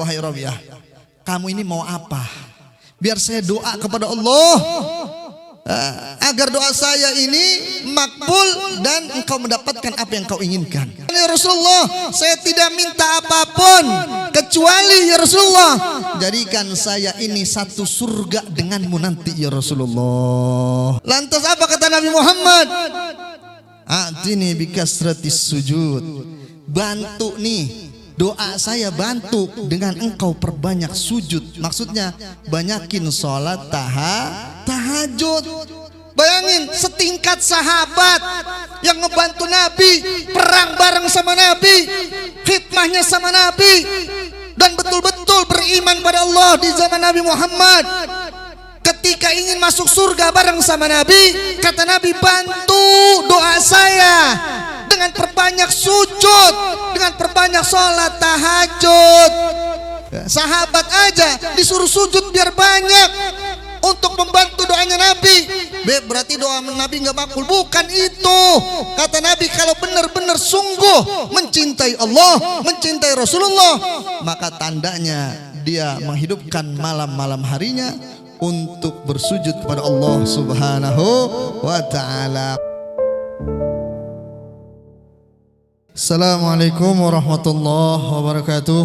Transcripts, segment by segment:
Wahai Rabi'ah, kamu ini mau apa? Biar saya doa kepada Allah agar doa saya ini makbul dan engkau mendapatkan apa yang kau inginkan. Ya Rasulullah, saya tidak minta apapun kecuali ya Rasulullah, jadikan saya ini satu surga denganmu nanti ya Rasulullah. Lantas apa kata Nabi Muhammad? A'tini bikasratis sujud. Bantu nih doa saya, bantu dengan engkau perbanyak sujud. Maksudnya banyakin sholat tahajud. Bayangin setingkat sahabat yang ngebantu Nabi, perang bareng sama Nabi, khidmahnya sama Nabi, dan betul-betul beriman pada Allah di zaman Nabi Muhammad. Ketika ingin masuk surga bareng sama Nabi, kata Nabi, bantu doa saya dengan perbanyak sujud, dengan perbanyak sholat tahajud. Sahabat aja disuruh sujud biar banyak untuk membantu doanya Nabi. Berarti doa Nabi nggak makbul? Bukan itu. Kata Nabi, kalau benar-benar sungguh mencintai Allah, mencintai Rasulullah, maka tandanya dia menghidupkan malam-malam harinya untuk bersujud kepada Allah Subhanahu wa ta'ala. Assalamualaikum warahmatullahi wabarakatuh.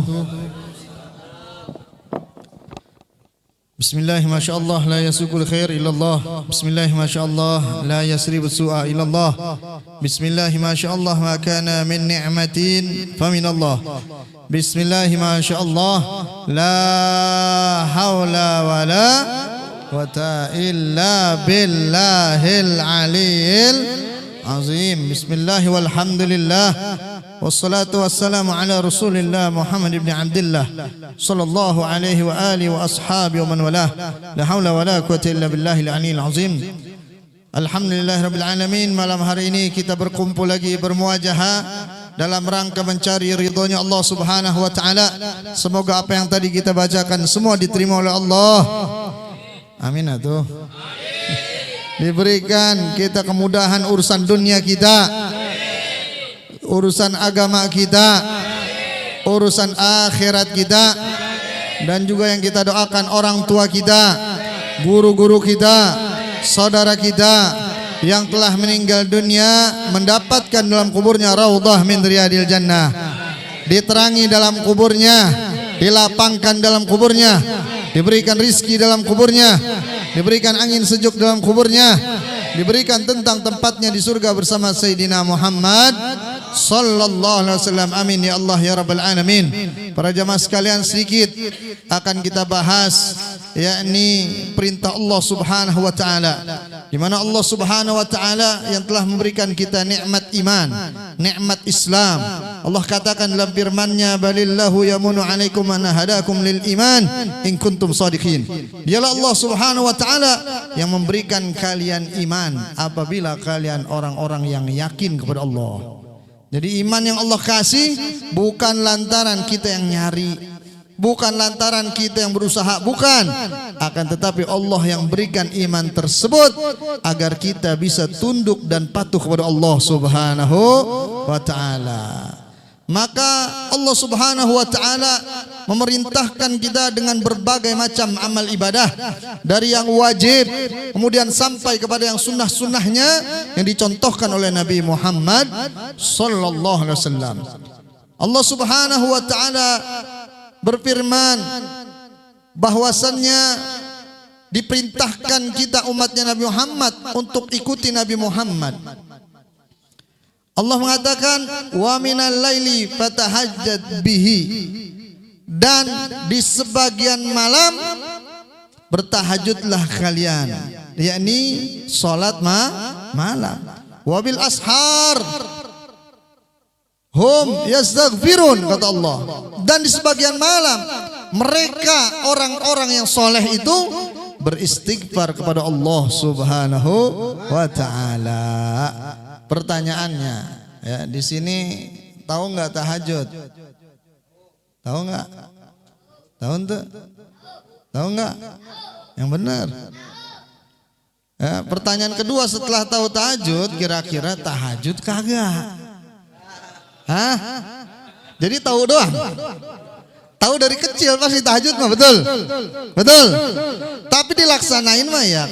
Bismillah masyaallah la yasukul khair illallah. Bismillah masyaallah la yasribu su'a illallah. Bismillah masyaallah ma kana min ni'matin faminallah. Bismillah masyaallah la haula wala quwwata illa billahil aliyil azim. Bismillah walhamdulillah wassalatu wassalamu ala rasulillah Muhammad ibn Abdullah sallallahu alaihi wa alihi wa ashabi wa man walah. La haula wala quwwata illa billahil aliyil azim. Alhamdulillah rabbil alamin. Malam hari ini kita berkumpul lagi, bermuajahah dalam rangka mencari ridhonya Allah Subhanahu wa ta'ala. Semoga apa yang tadi kita bacakan semua diterima oleh Allah. Amin atuh. Diberikan kita kemudahan urusan dunia kita, urusan agama kita, urusan akhirat kita, dan juga yang kita doakan orang tua kita, guru-guru kita, saudara kita yang telah meninggal dunia, mendapatkan dalam kuburnya raudhah min riyadil jannah, diterangi dalam kuburnya, dilapangkan dalam kuburnya, diberikan rizki dalam kuburnya, diberikan angin sejuk dalam kuburnya, diberikan tentang tempatnya di surga bersama Sayyidina Muhammad sallallahu alaihi wasallam. Amin ya Allah ya rabbal alamin. Para jamaah sekalian, sedikit akan kita bahas yakni perintah Allah Subhanahu wa taala, di mana Allah Subhanahu wa taala yang telah memberikan kita nikmat iman, nikmat Islam. Allah katakan dalam firman-Nya, balillahu yamunu alaikum an hadakum lil iman in kuntum shadiqin. Dialah Allah Subhanahu wa taala yang memberikan kalian iman apabila kalian orang-orang yang yakin kepada Allah. Jadi iman yang Allah kasih bukan lantaran kita yang nyari, bukan lantaran kita yang berusaha, bukan. Akan tetapi Allah yang berikan iman tersebut agar kita bisa tunduk dan patuh kepada Allah Subhanahu wa ta'ala. Maka Allah Subhanahu wa ta'ala memerintahkan kita dengan berbagai macam amal ibadah, dari yang wajib kemudian sampai kepada yang sunnah-sunnahnya yang dicontohkan oleh Nabi Muhammad sallallahu alaihi wasallam. Allah Subhanahu wa ta'ala berfirman bahwasannya diperintahkan kita umatnya Nabi Muhammad untuk ikuti Nabi Muhammad. Allah mengatakan wa minal laili fatahajjad bihi, dan di sebagian malam bertahajudlah kalian, yakni salat malam. Wabil ashar hum yastaghfirun, kata Allah, dan di sebagian malam mereka orang-orang yang soleh itu beristighfar kepada Allah Subhanahu wa ta'ala. Pertanyaannya, ya, di sini tahu nggak tahajud? Tahu nggak? Tahu tuh? Tahu nggak? Yang benar. Ya, pertanyaan kedua setelah tahu tahajud, kira-kira tahajud kagak? Hah? Jadi tahu doang? Tahu dari kecil pasti tahajud mah, betul? Betul. Tapi dilaksanain mah ya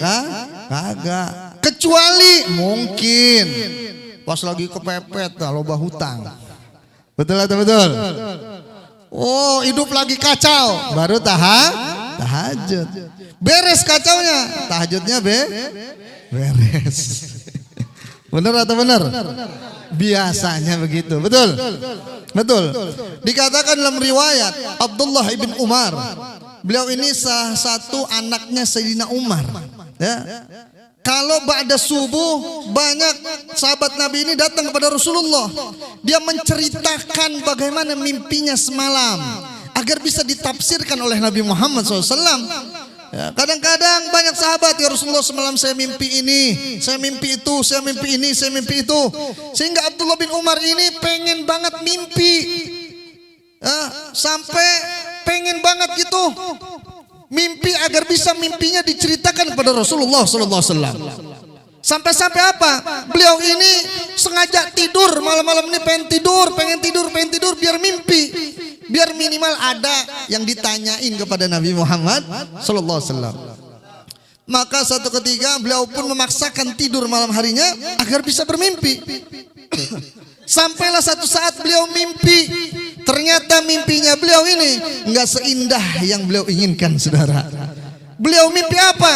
kagak. Kecuali mungkin pas lagi kepepet loba hutang. Betul atau betul? Oh, hidup lagi kacau, baru tahajud. Beres kacaunya, tahajudnya beres. Benar atau benar? Biasanya begitu, betul? Betul. Dikatakan dalam riwayat Abdullah ibn Umar, beliau ini salah satu anaknya Sayyidina Umar. Ya. Kalau ba'da subuh banyak sahabat Nabi ini datang kepada Rasulullah. Dia menceritakan bagaimana mimpinya semalam agar bisa ditafsirkan oleh Nabi Muhammad SAW. Ya, kadang-kadang banyak sahabat, ya Rasulullah semalam saya mimpi ini, saya mimpi itu, saya mimpi ini, saya mimpi itu. Sehingga Abdullah bin Umar ini pengen banget mimpi, ya, sampai pengen banget gitu mimpi agar bisa mimpinya diceritakan kepada Rasulullah SAW. Sampai-sampai apa? Beliau ini sengaja tidur malam-malam ini, pengen tidur biar mimpi. Biar minimal ada yang ditanyain kepada Nabi Muhammad sallallahu alaihi wasallam. Maka suatu ketika beliau pun memaksakan tidur malam harinya agar bisa bermimpi. Sampailah satu saat beliau mimpi. Ternyata mimpinya beliau ini enggak seindah yang beliau inginkan, saudara. Beliau mimpi apa?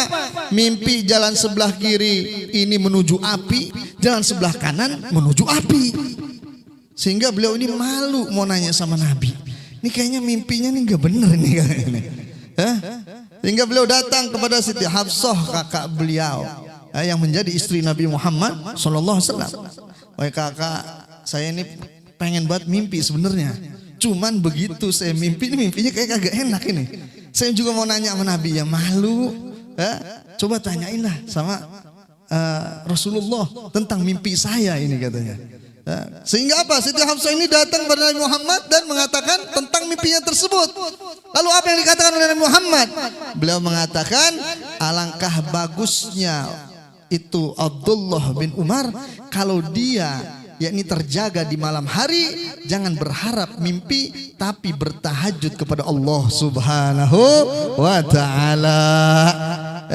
Mimpi jalan sebelah kiri ini menuju api, jalan sebelah kanan menuju api. Sehingga beliau ini malu mau nanya sama Nabi. Ini kayaknya mimpinya nih nggak bener nih kayaknya. Sehingga beliau datang kepada Siti Hafsah, kakak beliau, yang menjadi istri Nabi Muhammad sallallahu alaihi wasallam. Wahai kakak, saya ini pengen buat mimpi sebenarnya. Cuman begitu saya mimpi, mimpinya kayak kagak enak ini. Saya juga mau nanya sama Nabi, ya malu. Coba tanyain lah sama Rasulullah tentang mimpi saya ini katanya. Sehingga apa? Siti Hafsah ini datang kepada Nabi Muhammad dan mengatakan tentang mimpinya tersebut. Lalu apa yang dikatakan oleh Nabi Muhammad? Beliau mengatakan, alangkah bagusnya itu Abdullah bin Umar kalau dia yakni terjaga di malam hari, jangan berharap mimpi tapi bertahajud kepada Allah Subhanahu wa taala.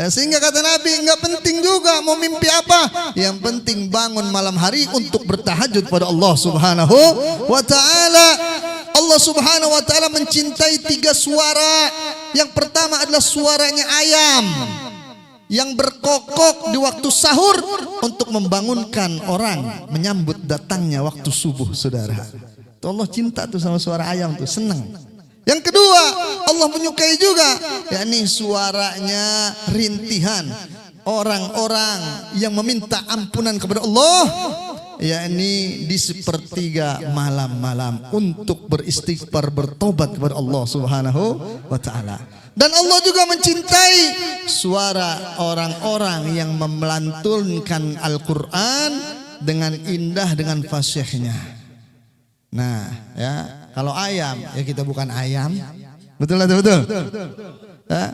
Sehingga kata Nabi, enggak penting juga mau mimpi apa, yang penting bangun malam hari untuk bertahajud pada Allah Subhanahu wa taala. Allah Subhanahu wa taala mencintai 3 suara. Yang pertama adalah suaranya ayam yang berkokok di waktu sahur untuk membangunkan orang menyambut datangnya waktu subuh, saudara. Tuh Allah cinta tuh sama suara ayam tuh, senang. Yang kedua, Allah menyukai juga yakni suaranya rintihan orang-orang yang meminta ampunan kepada Allah, yakni di sepertiga malam-malam untuk beristighfar, bertobat kepada Allah Subhanahu wa taala. Dan Allah juga mencintai suara orang-orang yang memelantunkan Al-Quran dengan indah, dengan fasyihnya. Nah, ya, kalau ayam, ya kita bukan ayam. Betul atau betul? Ya.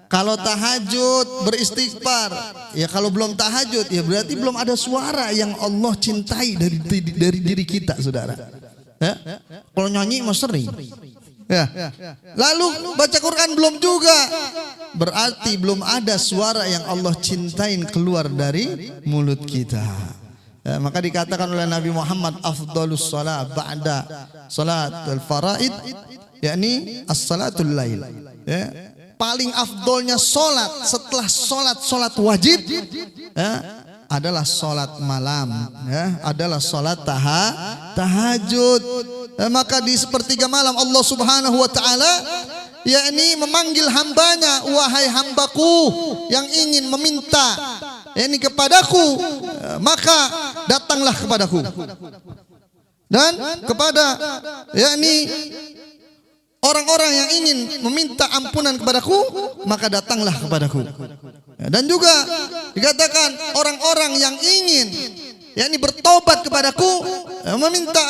Kalau tahajud, beristighfar, ya kalau belum tahajud, ya berarti belum ada suara yang Allah cintai dari diri kita, saudara. Ya. Kalau nyanyi mah sering. Ya. Lalu baca Quran belum juga, berarti belum ada suara yang Allah cintain keluar dari mulut kita. Ya, maka dikatakan oleh Nabi Muhammad, afdhalus shalah ba'da salatul faraid, yakni as-salatul lail. Ya, paling afdolnya salat setelah salat wajib, ya, adalah salat malam, ya, adalah salat tahajud. Maka di sepertiga malam Allah Subhanahu wa taala yakni memanggil hambanya, wahai hambaku yang ingin meminta yakni kepadaku, maka datanglah kepadaku. Dan kepada yakni orang-orang yang ingin meminta ampunan kepadaku, maka datanglah kepadaku. Dan juga dikatakan orang-orang yang ingin yakni bertobat kepadaku, meminta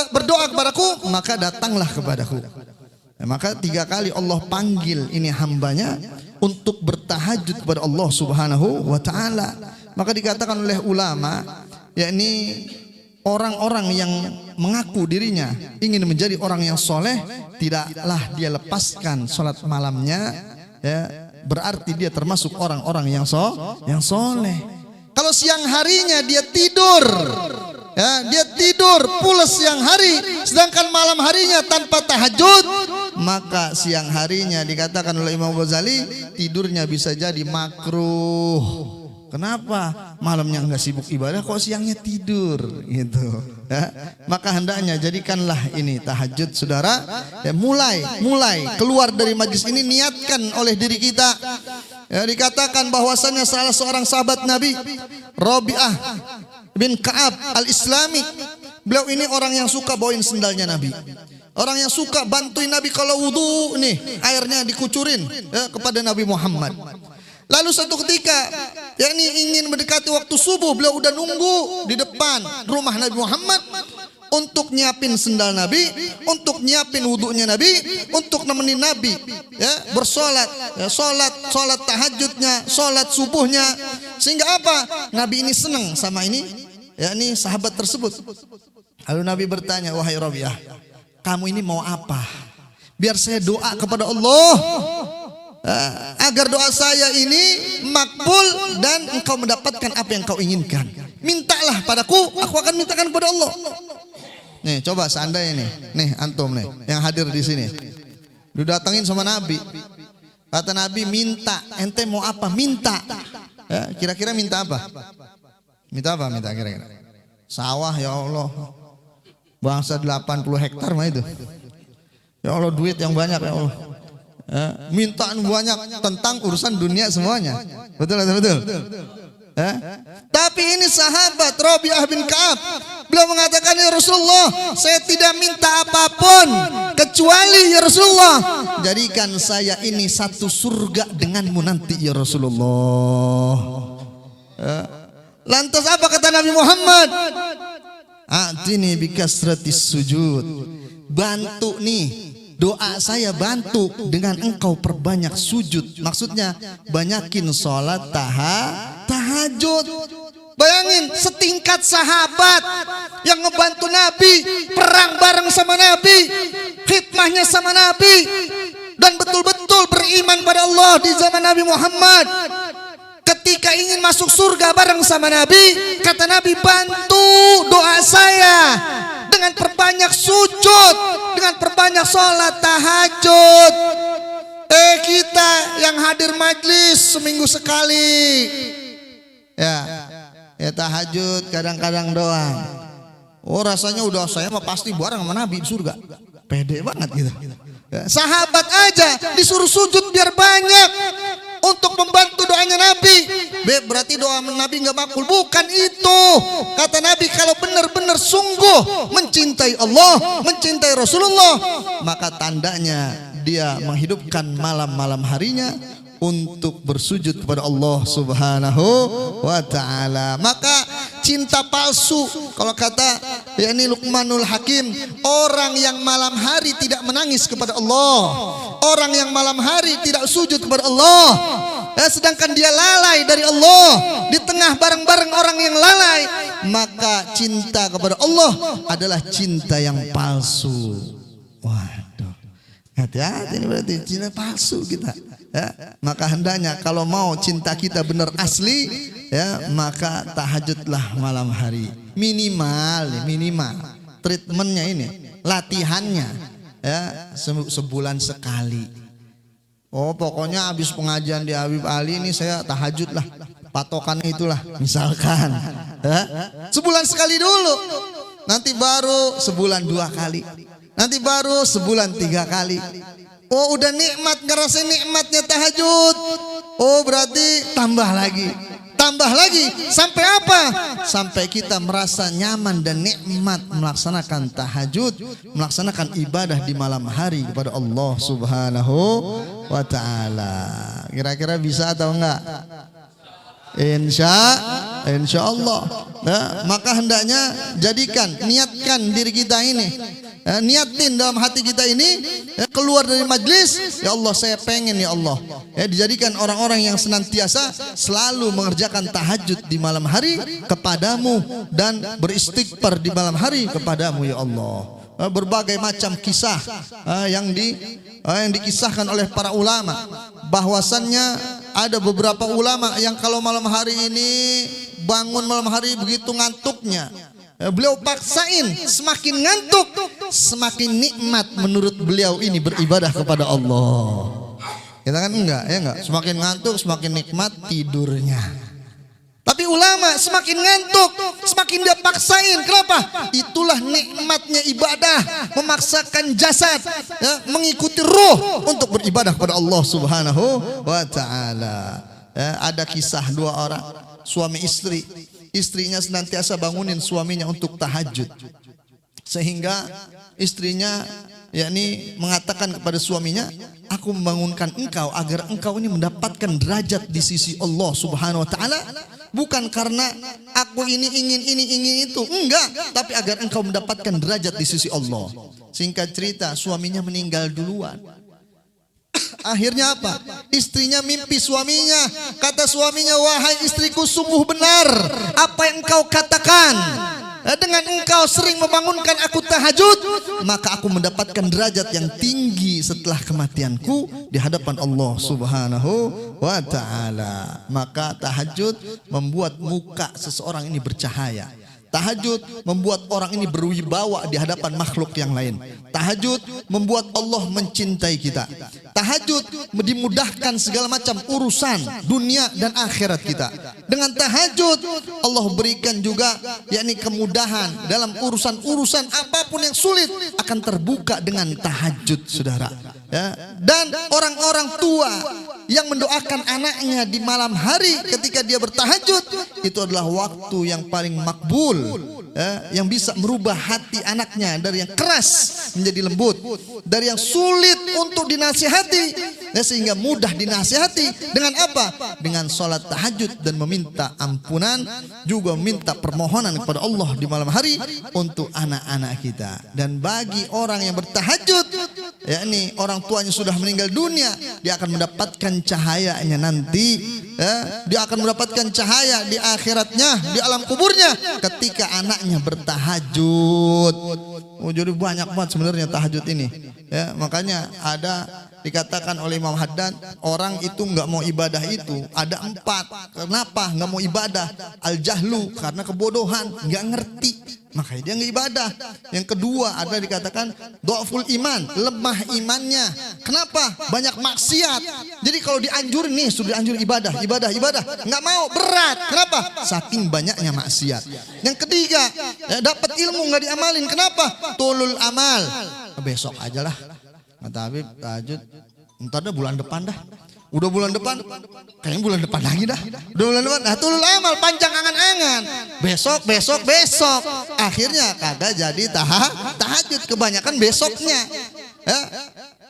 berdoa kepadaku, maka datanglah kepadaku. Maka 3 kali Allah panggil ini hambanya untuk bertahajud kepada Allah Subhanahu wa taala. Maka dikatakan oleh ulama, yakni orang-orang yang mengaku dirinya ingin menjadi orang yang soleh, tidaklah dia lepaskan sholat malamnya, ya, berarti dia termasuk orang-orang yang soleh. Kalau siang harinya dia tidur, ya, dia tidur pules siang hari, sedangkan malam harinya tanpa tahajud, maka siang harinya dikatakan oleh Imam Ghazali tidurnya bisa jadi makruh. Kenapa? Malamnya enggak sibuk ibadah kok siangnya tidur gitu, ya. Maka hendaknya jadikanlah ini tahajud, saudara, ya, mulai keluar dari majlis ini niatkan oleh diri kita. Ya, dikatakan bahwasannya salah seorang sahabat Nabi, Rabi'ah bin Ka'ab al-Islami, beliau ini orang yang suka bawain sendalnya Nabi. Orang yang suka bantuin Nabi kalau wudu nih, airnya dikucurin, ya, kepada Nabi Muhammad. Lalu satu ketika, yakni ingin mendekati waktu subuh, beliau udah nunggu di depan rumah Nabi Muhammad untuk nyiapin sendal Nabi, untuk nyiapin wudunya Nabi, untuk nemenin Nabi, ya, bersolat, ya, solat tahajudnya, solat subuhnya, sehingga apa? Nabi ini senang sama ini, yakni sahabat tersebut. Lalu Nabi bertanya, wahai Rabi'ah, kamu ini mau apa? Biar saya doa kepada Allah, agar doa saya ini makbul dan engkau mendapatkan apa yang kau inginkan. Mintalah padaku, aku akan mintakan kepada Allah. Nih, coba seandainya nih antum nih yang hadir di sini, didatengin sama Nabi. Kata Nabi, minta, ente mau apa? Minta. Ya, kira-kira minta apa? Minta apa? Minta kira-kira. Sawah, ya Allah. Bangsa 80 hektar mah itu. Ya Allah, duit yang banyak, ya Allah. Mintaan banyak tentang urusan dunia semuanya. Betul. Tapi ini sahabat Rabi'ah bin Ka'ab, beliau mengatakan, ya Rasulullah, saya tidak minta apapun kecuali, ya Rasulullah, jadikan saya ini satu surga denganmu nanti, ya Rasulullah. Lantas apa kata Nabi Muhammad? A'tini bikasratis sujud. Bantu nih, doa saya bantu dengan engkau perbanyak sujud. Maksudnya banyakin sholat tahajud. Bayangin setingkat sahabat yang ngebantu Nabi, perang bareng sama Nabi, khidmahnya sama Nabi, dan betul-betul beriman pada Allah di zaman Nabi Muhammad. Ketika ingin masuk surga bareng sama Nabi, kata Nabi, bantu doa saya dengan perbanyak sujud, dengan perbanyak sholat tahajud. Kita yang hadir majlis seminggu sekali, ya tahajud kadang-kadang doang. Oh, rasanya udah saya mah pasti bareng sama Nabi di surga. Pede banget gitu. Ya, sahabat aja disuruh sujud biar banyak untuk membantu doanya Nabi. Berarti doa Nabi nggak makbul? Bukan itu. Kata Nabi, kalau benar-benar sungguh mencintai Allah, mencintai Rasulullah, maka tandanya dia menghidupkan malam-malam harinya untuk bersujud kepada Allah Subhanahu wa ta'ala. Maka cinta palsu, kalau kata yakni Luqmanul Hakim, orang yang malam hari tidak menangis kepada Allah, orang yang malam hari tidak sujud kepada Allah, sedangkan dia lalai dari Allah, di tengah bareng-bareng orang yang lalai, maka cinta kepada Allah adalah cinta yang palsu. Waduh, hati-hati ini berarti cinta palsu kita. Ya, maka hendaknya kalau mau cinta kita benar asli, ya, maka tahajudlah malam hari. Minimal treatmentnya ini, latihannya, ya, sebulan sekali. Oh, pokoknya habis pengajian di Habib Ali ini saya tahajud lah, patokannya itulah misalkan, ya, sebulan sekali dulu, nanti baru sebulan 2 kali, nanti baru sebulan 3 kali. Oh, udah nikmat, ngerasain nikmatnya tahajud. Oh, berarti tambah lagi, sampai apa? Sampai kita merasa nyaman dan nikmat melaksanakan tahajud, melaksanakan ibadah di malam hari kepada Allah Subhanahu wa ta'ala. Kira-kira bisa atau enggak? Insya Allah. ya, maka hendaknya jadikan, niatkan diri kita ini, niatin dalam hati kita ini, keluar dari majlis, ya Allah saya pengen ya Allah, dijadikan orang-orang yang senantiasa selalu mengerjakan tahajud di malam hari kepadamu dan beristighfar di malam hari kepadamu ya Allah. Berbagai macam kisah yang dikisahkan oleh para ulama, bahwasannya ada beberapa ulama yang kalau malam hari ini bangun malam hari begitu ngantuknya, beliau paksain, semakin ngantuk semakin nikmat menurut beliau ini beribadah kepada Allah. Kita kan enggak, ya enggak, semakin ngantuk semakin nikmat tidurnya. Tapi ulama semakin ngantuk semakin dia paksain. Kenapa? Itulah nikmatnya ibadah, memaksakan jasad, mengikuti ruh untuk beribadah kepada Allah Subhanahu wa ta'ala. Ada kisah dua orang suami istri, istrinya senantiasa bangunin suaminya untuk tahajud, sehingga istrinya yakni mengatakan kepada suaminya, aku membangunkan engkau agar engkau ini mendapatkan derajat di sisi Allah Subhanahu wa ta'ala, bukan karena aku ini ingin itu, enggak, tapi agar engkau mendapatkan derajat di sisi Allah. Singkat cerita, suaminya meninggal duluan. Akhirnya apa? Istrinya mimpi suaminya. Kata suaminya, wahai istriku, sungguh benar apa yang engkau katakan. Dengan engkau sering membangunkan aku tahajud, maka aku mendapatkan derajat yang tinggi setelah kematianku di hadapan Allah Subhanahu wa ta'ala. Maka tahajud membuat muka seseorang ini bercahaya. Tahajud membuat orang ini berwibawa di hadapan makhluk yang lain. Tahajud membuat Allah mencintai kita. Tahajud dimudahkan segala macam urusan dunia dan akhirat kita. Dengan tahajud Allah berikan juga yakni kemudahan dalam urusan-urusan apapun yang sulit akan terbuka dengan tahajud, saudara. Dan orang-orang tua yang mendoakan anaknya di malam hari ketika dia bertahajud, itu adalah waktu yang paling makbul, yang bisa merubah hati anaknya dari yang keras menjadi lembut, dari yang sulit untuk dinasihati sehingga mudah dinasihati. Dengan apa? Dengan sholat tahajud dan meminta ampunan, juga meminta permohonan kepada Allah di malam hari untuk anak-anak kita. Dan bagi orang yang bertahajud, yakni orang tuanya sudah meninggal dunia, dia akan mendapatkan cahayanya nanti, dia akan mendapatkan cahaya di akhiratnya, di alam kuburnya ketika anaknya bertahajud. Jadi banyak banget sebenarnya tahajud ini, makanya ada dikatakan oleh Imam Haddad, orang itu nggak mau ibadah itu ada 4. Kenapa nggak mau ibadah? Al-jahlu, karena kebodohan, nggak ngerti, makanya dia nggak ibadah. Yang kedua ada dikatakan dhaful iman, lemah imannya. Kenapa? Banyak maksiat. Jadi kalau dianjur nih, sudah dianjur ibadah, nggak mau, berat. Kenapa? Saking banyaknya maksiat. Yang ketiga, dapat ilmu nggak diamalin. Kenapa? Tulul amal, besok aja lah. Kata Habib, tahajud ntar dah bulan depan dah. Udah bulan depan, kayaknya bulan depan lagi dah. Udah bulan depan, nah tulul amal, panjang angan-angan. Besok. Akhirnya kagak jadi tahajud, kebanyakan besoknya.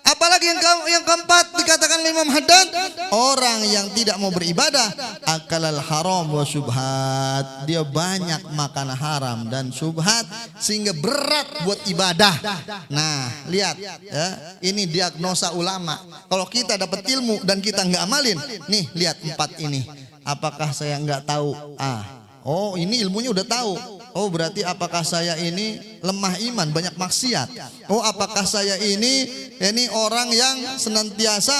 Apalagi yang keempat dikatakan oleh Imam Haddad, orang yang tidak mau beribadah, akalal haram wa syubhat, dia banyak makan haram dan syubhat sehingga berat buat ibadah. Nah, lihat ini diagnosa ulama. Kalau kita dapat ilmu dan kita nggak amalin, nih lihat 4 ini. Apakah saya nggak tahu? Oh ini ilmunya udah tahu. Oh berarti apakah saya ini lemah iman, banyak maksiat? Oh apakah saya ini orang yang senantiasa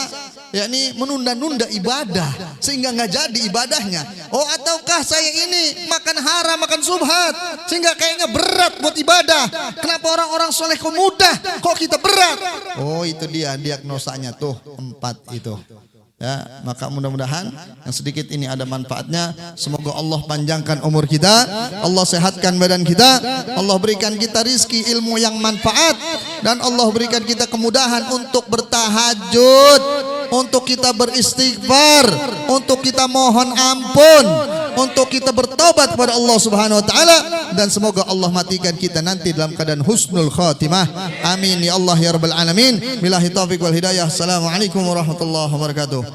menunda-nunda ibadah sehingga nggak jadi ibadahnya? Oh ataukah saya ini makan haram, makan subhat sehingga kayaknya berat buat ibadah? Kenapa orang-orang soleh kok mudah, kok kita berat? Oh itu dia diagnosanya tuh 4 itu. Maka mudah-mudahan yang sedikit ini ada manfaatnya. Semoga Allah panjangkan umur kita, Allah sehatkan badan kita, Allah berikan kita rizki ilmu yang manfaat, dan Allah berikan kita kemudahan untuk bertahajud, untuk kita beristighfar, untuk kita mohon ampun, untuk kita bertobat kepada Allah Subhanahu wa taala, dan semoga Allah matikan kita nanti dalam keadaan husnul khatimah. Amin ya Allah ya rabbal alamin. Billahi taufiq wal hidayah. Assalamualaikum warahmatullahi wabarakatuh.